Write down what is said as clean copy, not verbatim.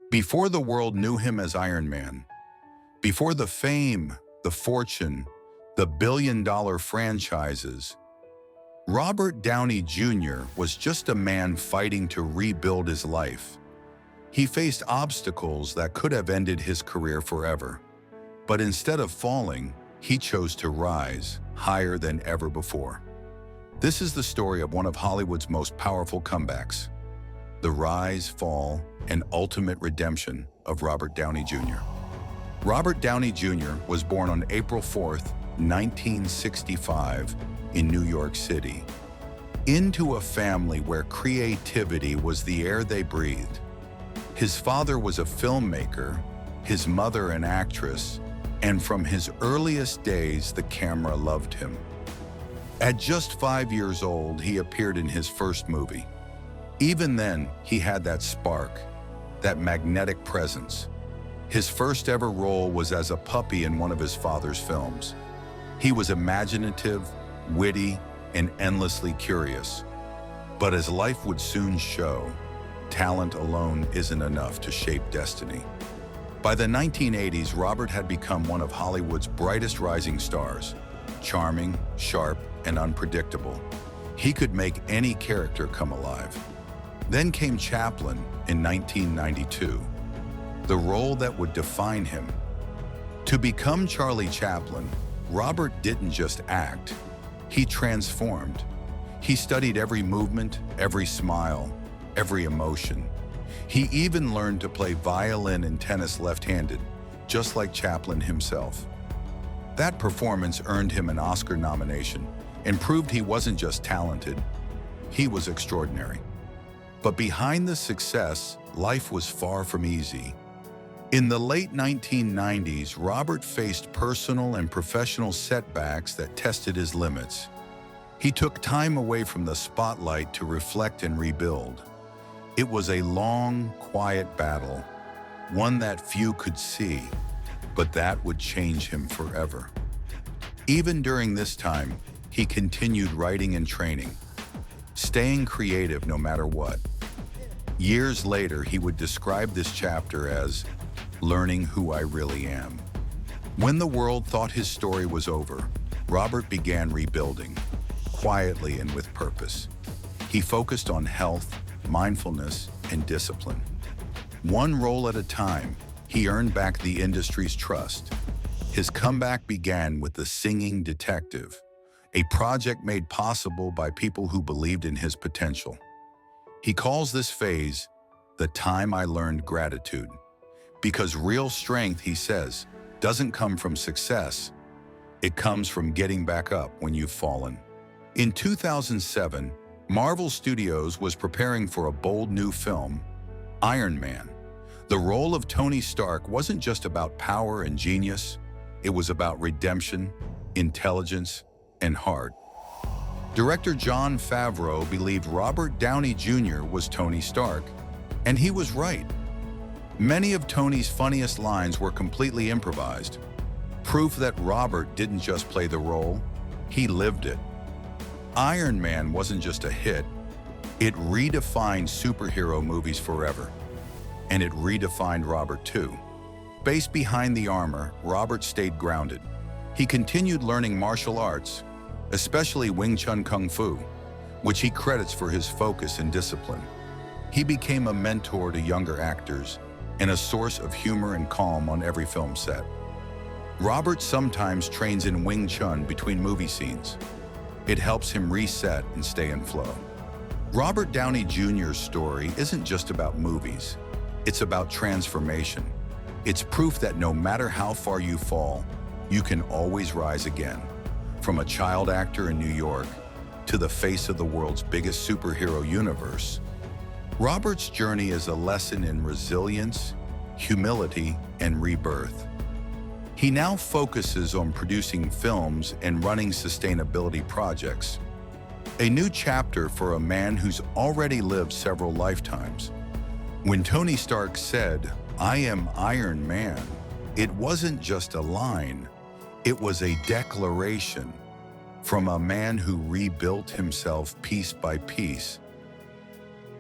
Before the world knew him as Iron Man, before the fame, the fortune, the billion-dollar franchises, Robert Downey Jr. was just a man fighting to rebuild his life. He faced obstacles that could have ended his career forever. But instead of falling, he chose to rise higher than ever before. This is the story of one of Hollywood's most powerful comebacks, the rise, fall, and ultimate redemption of Robert Downey Jr. Robert Downey Jr. was born on April 4th, 1965, in New York City, into a family where creativity was the air they breathed. His father was a filmmaker, his mother an actress, and from his earliest days, the camera loved him. At just 5 years old, he appeared in his first movie. Even then, he had that spark, that magnetic presence. His first ever role was as a puppy in one of his father's films. He was imaginative, witty, and endlessly curious. But as life would soon show, talent alone isn't enough to shape destiny. By the 1980s, Robert had become one of Hollywood's brightest rising stars. Charming, sharp, and unpredictable, he could make any character come alive. Then came Chaplin in 1992, the role that would define him. To become Charlie Chaplin, Robert didn't just act, he transformed. He studied every movement, every smile, every emotion. He even learned to play violin and tennis left-handed, just like Chaplin himself. That performance earned him an Oscar nomination and proved he wasn't just talented, he was extraordinary. But behind the success, life was far from easy. In the late 1990s, Robert faced personal and professional setbacks that tested his limits. He took time away from the spotlight to reflect and rebuild. It was a long, quiet battle, one that few could see, but that would change him forever. Even during this time, he continued writing and training, staying creative no matter what. Years later, he would describe this chapter as learning who I really am. When the world thought his story was over, Robert began rebuilding, quietly and with purpose. He focused on health, mindfulness, and discipline. One role at a time, he earned back the industry's trust. His comeback began with The Singing Detective, a project made possible by people who believed in his potential. He calls this phase the time I learned gratitude, because real strength, he says, doesn't come from success. It comes from getting back up when you've fallen. In 2007, Marvel Studios was preparing for a bold new film, Iron Man. The role of Tony Stark wasn't just about power and genius, it was about redemption, intelligence, and heart. Director Jon Favreau believed Robert Downey Jr. was Tony Stark, and he was right. Many of Tony's funniest lines were completely improvised, proof that Robert didn't just play the role, he lived it. Iron Man wasn't just a hit, it redefined superhero movies forever. And it redefined Robert too. Based behind the armor, Robert stayed grounded. He continued learning martial arts, especially Wing Chun Kung Fu, which he credits for his focus and discipline. He became a mentor to younger actors and a source of humor and calm on every film set. Robert sometimes trains in Wing Chun between movie scenes. It helps him reset and stay in flow. Robert Downey Jr.'s story isn't just about movies. It's about transformation. It's proof that no matter how far you fall, you can always rise again. From a child actor in New York to the face of the world's biggest superhero universe, Robert's journey is a lesson in resilience, humility, and rebirth. He now focuses on producing films and running sustainability projects, a new chapter for a man who's already lived several lifetimes. When Tony Stark said, "I am Iron Man," it wasn't just a line, it was a declaration from a man who rebuilt himself piece by piece